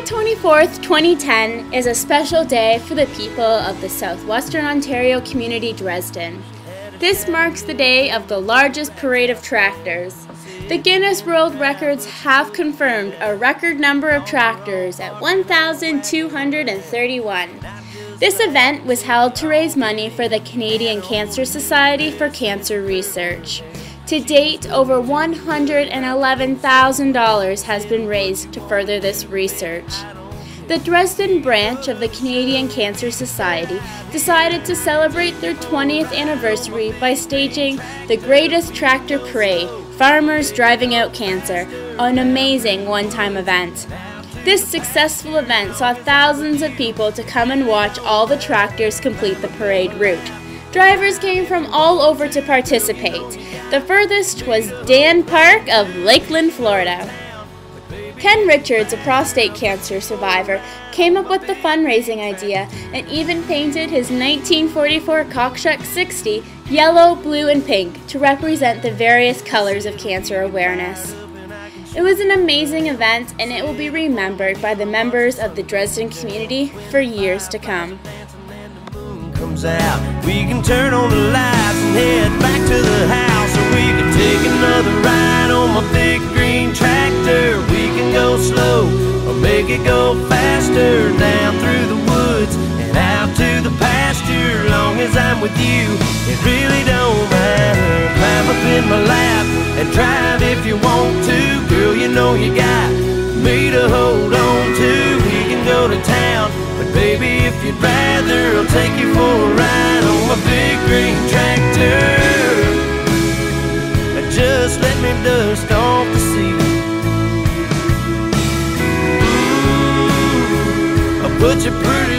July 24th, 2010 is a special day for the people of the southwestern Ontario community, Dresden. This marks the day of the largest parade of tractors. The Guinness World Records have confirmed a record number of tractors at 1,231. This event was held to raise money for the Canadian Cancer Society for cancer research. To date, over $111,000 has been raised to further this research. The Dresden branch of the Canadian Cancer Society decided to celebrate their 20th anniversary by staging the greatest tractor parade, Farmers Driving Out Cancer, an amazing one-time event. This successful event saw thousands of people to come and watch all the tractors complete the parade route. Drivers came from all over to participate. The furthest was Dan Park of Lakeland, Florida. Ken Richards, a prostate cancer survivor, came up with the fundraising idea and even painted his 1944 Cockshuck 60 yellow, blue, and pink to represent the various colors of cancer awareness. It was an amazing event, and it will be remembered by the members of the Dresden community for years to come. Comes out, we can turn on the lights and head back to the house, or we can take another ride on my big green tractor. We can go slow or make it go faster, down through the woods and out to the pasture. Long as I'm with you, it really don't matter. Climb up in my lap and drive if you want to. Girl, you know you got me to hold on to. We can go to town, but baby, if you'd rather, I'll take you for a ride on my big green tractor. Just let me dust off the seat. I'll put you pretty